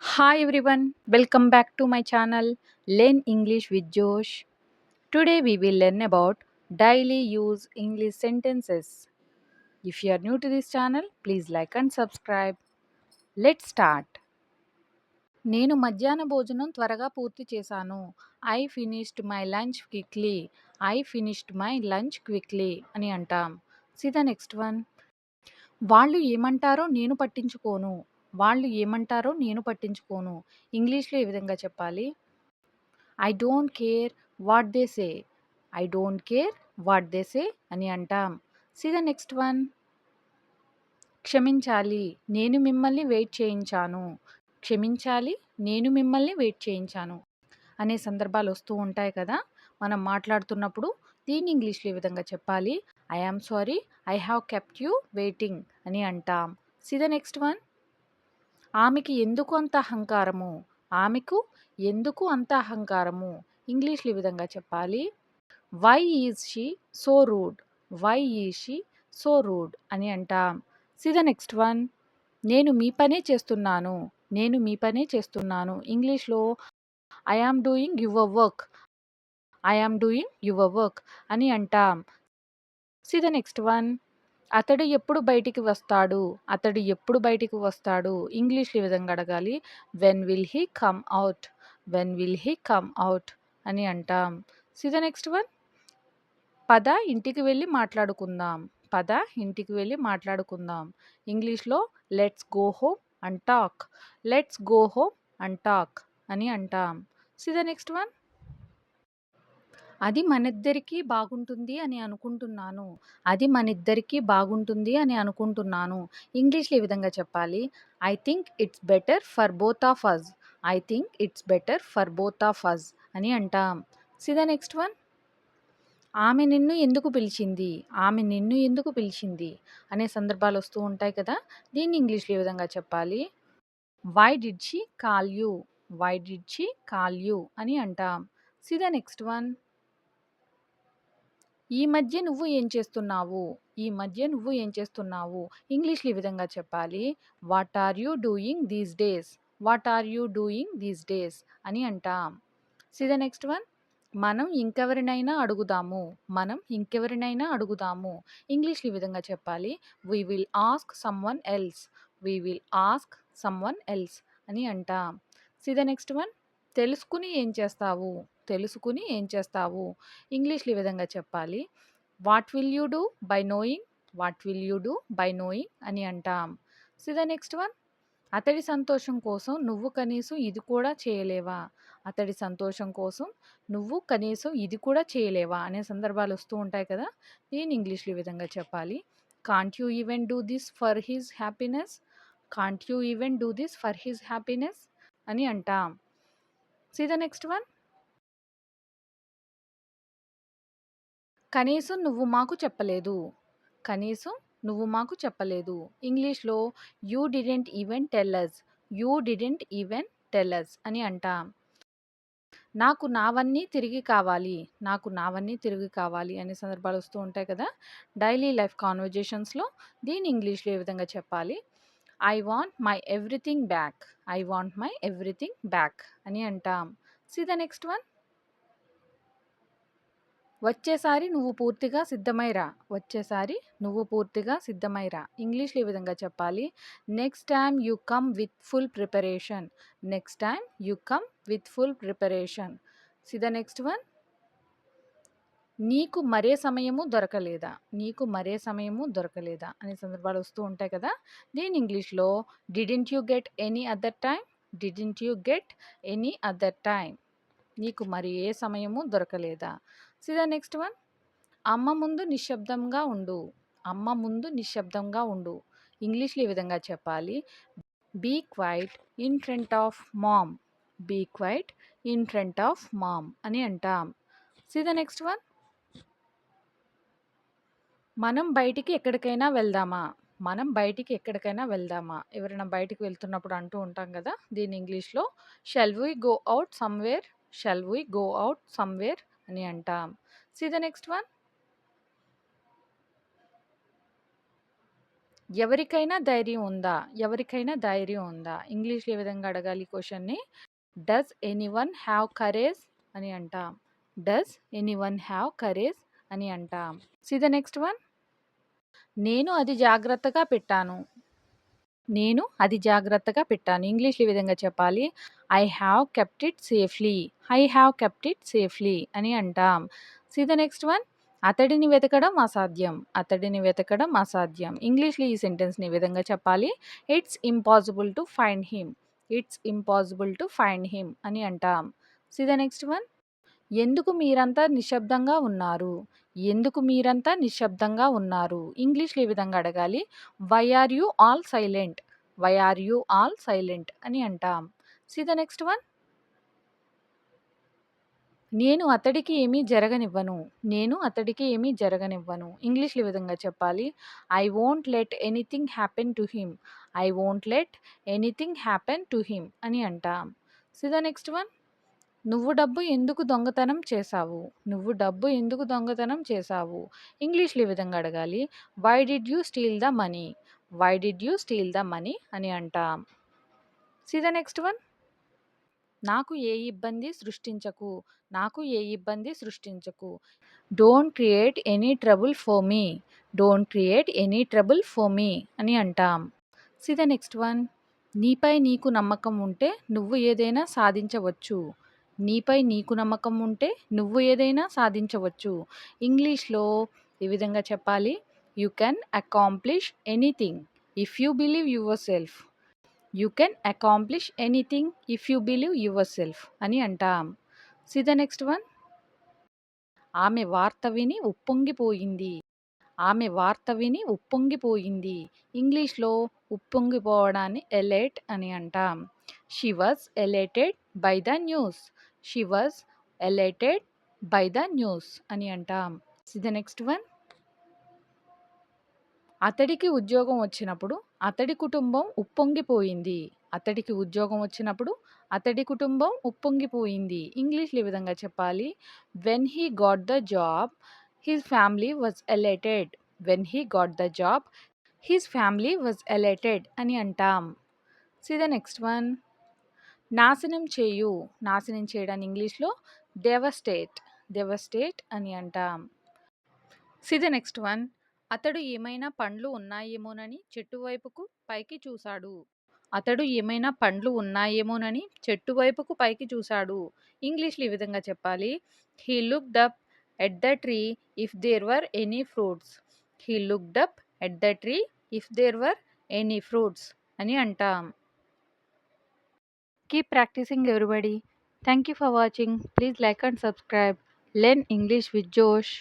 Hi everyone, welcome back to my channel Learn English with Josh. Today we will learn about daily use English sentences. If you are new to this channel, please like and subscribe. Let's start. నేను మధ్యాహ్న భోజనం త్వరగా పూర్తి చేశాను. I finished my lunch quickly. I finished my lunch quickly అని అంటాం. See the next one. వాళ్ళు ఏమంటారో నేను పట్టించుకోను. వాళ్ళు ఏమంటారో నేను పట్టించుకోను. ఇంగ్లీష్‌లో ఈ విధంగా చెప్పాలి. I don't care what they say. I don't care what they say అని అంటాం. See the next one. క్షమించాలి, నేను మిమ్మల్ని వెయిట్ చేయించాను. క్షమించాలి, నేను మిమ్మల్ని వెయిట్ చేయించాను అనే సందర్భాలు వస్తూ ఉంటాయి కదా! మనం మాట్లాడుతున్నప్పుడు దీన్ని ఇంగ్లీష్‌లో ఈ విధంగా చెప్పాలి. I am sorry I have kept you waiting అని అంటాం. See the next one. ఆమెకి ఎందుకు అంత అహంకారము. ఆమెకు ఎందుకు అంత అహంకారము. ఇంగ్లీష్‌లో ఈ విధంగా చెప్పాలి. Why is she so rude. Why is she so rude అని అంటాం. See the next one. నేను మీ పనే చేస్తున్నాను. నేను మీ పనే చేస్తున్నాను. ఇంగ్లీష్‌లో I am doing your work. I am doing your work అని అంటాం. See the next one. అతడు ఎప్పుడు బయటికి వస్తాడు. అతడు ఎప్పుడు బయటికి వస్తాడు. ఇంగ్లీష్‌లో ఈ విధంగా అడగాలి. When will he come out. When will he come out అని అంటాం. See the next one. పద ఇంటికి వెళ్ళి మాట్లాడుకుందాం. పద ఇంటికి వెళ్ళి మాట్లాడుకుందాం. ఇంగ్లీష్‌లో let's go home and talk. Let's go home and talk అని అంటాం. See the next one. అది మనిద్దరికీ బాగుంటుంది అని అనుకుంటున్నాను. అది మనిద్దరికీ బాగుంటుంది అని అనుకుంటున్నాను. ఇంగ్లీష్‌లో ఈ విధంగా చెప్పాలి. I think it's better for both of us. I think it's better for both of us అని అంటాం. See the next one. ఆమె నిన్ను ఎందుకు పిలిచింది. ఆమె నిన్ను ఎందుకు పిలిచింది అనే సందర్భాలు వస్తూ ఉంటాయి కదా! దీన్ని ఇంగ్లీష్‌లో ఈ విధంగా చెప్పాలి. Why did she call you. Why did she call you అని అంటాం. See the next one. ఈ మధ్య నువ్వు ఏం చేస్తున్నావు. ఈ మధ్య నువ్వు ఏం చేస్తున్నావు. ఇంగ్లీష్‌లో ఈ విధంగా చెప్పాలి. What are you doing these days. What are you doing these days అని అంటాం. See the next one. మనం ఇంకెవరినైనా అడుగుదాము. మనం ఇంకెవరినైనా అడుగుదాము. ఇంగ్లీష్‌లో ఈ విధంగా చెప్పాలి. We will ask someone else. We will ask someone else అని అంటాం. See the next one. తెలుసుకుని ఏం చేస్తావు. తెలుసుకుని ఏం చేస్తావు. ఇంగ్లీష్‌లో ఈ విధంగా చెప్పాలి. What will you do by knowing. What will you do by knowing అని అంటాం. See the next one. అతడి సంతోషం కోసం నువ్వు కనీసం ఇది కూడా చేయలేవా. అతడి సంతోషం కోసం నువ్వు కనీసం ఇది కూడా చేయలేవా అనే సందర్భాలు వస్తూ ఉంటాయి కదా! దీన్ని ఇంగ్లీష్‌లో ఈ విధంగా చెప్పాలి. Can't you even do this for his happiness. Can't you even do this for his happiness అని అంటాం. See the next one. కనీసం నువ్వు మాకు చెప్పలేదు. కనీసం నువ్వు మాకు చెప్పలేదు. ఇంగ్లీష్‌లో you didn't even tell us. You didn't even tell us అని అంటాం. నాకు నావన్నీ తిరిగి కావాలి. నాకు నావన్నీ తిరిగి కావాలి అనే సందర్భాలు వస్తూ ఉంటాయి కదా! డైలీ లైఫ్ కాన్వర్జేషన్స్‌లో దీన్ని ఇంగ్లీష్‌లో ఏ విధంగా చెప్పాలి. I want my everything back. I want my everything back అని అంటాం. See the next one. వచ్చేసారి నువ్వు పూర్తిగా సిద్ధమై రా. వచ్చేసారి నువ్వు పూర్తిగా సిద్ధమై రా. ఇంగ్లీష్‌లో ఈ విధంగా చెప్పాలి. Next time you come with full preparation. Next time you come with full preparation. See the next one. నీకు మరే సమయము దొరకలేదా. నీకు మరే సమయము దొరకలేదా అనే సందర్భాలు వస్తూ ఉంటాయి కదా! దీన్ని ఇంగ్లీష్‌లో didn't you get any other time. Didn't you get any other time. నీకు మరి ఏ సమయము దొరకలేదా. See the next one. అమ్మ ముందు నిశ్శబ్దంగా ఉండు. అమ్మ ముందు నిశ్శబ్దంగా ఉండు. ఇంగ్లీష్‌లో ఈ విధంగా చెప్పాలి. Be quiet in front of mom. Be quiet in front of mom అని అంటాం. See the next one. మనం బయటికి ఎక్కడికైనా వెళ్దామా. మనం బయటికి ఎక్కడికైనా వెళ్దామా. ఎవరైనా బయటికి వెళ్తున్నప్పుడు అంటూ ఉంటాం కదా! దీన్ని ఇంగ్లీష్‌లో shall we go out somewhere. Shall we go out somewhere అని అంటాం. See the next one. ఎవరికైనా ధైర్యం ఉందా? ఎవరికైనా ధైర్యం ఉందా? ఇంగ్లీష్‌లో ఏ విధంగా అడగాలి ఈ క్వెషన్‌ని? డస్ ఎనీవన్ హావ్ కరేజ్ అని అంటాం. డస్ ఎనీవన్ హావ్ కరేజ్ అని అంటాం. See the next one. నేను అది జాగ్రత్తగా పెట్టాను. నేను అది జాగ్రత్తగా పెట్టాను. ఇంగ్లీష్‌లో ఈ విధంగా చెప్పాలి. I have kept it safely. I have kept it safely అని అంటాం. See the next one. అతడిని వెతకడం అసాధ్యం. అతడిని వెతకడం అసాధ్యం. ఇంగ్లీష్‌లో ఈ సెంటెన్స్‌ని ఈ విధంగా చెప్పాలి. It's impossible to find him. It's impossible to find him అని అంటాం. See the next one. ఎందుకు మీరంతా నిశ్శబ్దంగా ఉన్నారు? ఎందుకు మీరంతా నిశ్శబ్దంగా ఉన్నారు? ఇంగ్లీష్‌లో ఈ విధంగా అడగాలి. Why are you all silent? Why are you all silent అని అంటాం. See the next one. నేను అతడికి ఏమీ జరగనివ్వను. నేను అతడికి ఏమీ జరగనివ్వను. ఇంగ్లీష్‌లో ఈ విధంగా చెప్పాలి. I won't let anything happen to him. I won't let anything happen to him అని అంటాం. See the next one. నువ్వు డబ్బు ఎందుకు దొంగతనం చేశావు? నువ్వు డబ్బు ఎందుకు దొంగతనం చేశావు? ఇంగ్లీష్‌లో ఈ విధంగా అడగాలి. Why did you steal the money? Why did you steal the money అని అంటాం. See the next one. నాకు ఏ ఇబ్బంది సృష్టించకు. నాకు ఏ ఇబ్బంది సృష్టించకు. Don't create any trouble for me. Don't create any trouble for me అని అంటాం. See the next one. నీపై నీకు నమ్మకం ఉంటే నువ్వు ఏదైనా సాధించవచ్చు. నీపై నీకు నమ్మకం ఉంటే నువ్వు ఏదైనా సాధించవచ్చు. ఇంగ్లీష్‌లో ఈ విధంగా చెప్పాలి. You can accomplish anything if you believe yourself. You can accomplish anything if you believe yourself అని అంటాం. See the next one. ఆమె వార్త విని ఉప్పొంగిపోయింది. ఆమె వార్త విని ఉప్పొంగిపోయింది. ఇంగ్లీష్‌లో ఉప్పొంగిపోవడాన్ని ఎలేట్ అని అంటాం. She was elated by the news. She was elated by the news అని అంటాం. See the next one. అతడికి ఉద్యోగం వచ్చినప్పుడు అతడి కుటుంబం ఉప్పొంగిపోయింది. అతడికి ఉద్యోగం వచ్చినప్పుడు అతడి కుటుంబం ఉప్పొంగిపోయింది. ఇంగ్లీష్‌లో ఈ విధంగా చెప్పాలి. When he got the job his family was elated. When he got the job his family was elated అని అంటాం. See the next one. నాశనం చేయు. నాశనం చేయడాన్ని ఇంగ్లీష్‌లో డెవస్టేట్. డెవస్టేట్ అని అంటాం. See the next one. అతడు ఏమైనా పండ్లు ఉన్నాయేమోనని చెట్టు వైపుకు పైకి చూశాడు. అతడు ఏమైనా పండ్లు ఉన్నాయేమోనని చెట్టు వైపుకు పైకి చూశాడు. ఇంగ్లీష్‌లో ఈ విధంగా చెప్పాలి. He looked up at the tree if there were any fruits. He looked up at the tree if there were any fruits అని అంటాం. Keep practising everybody. Thank you for watching. Please like and subscribe. Learn English with జోష్.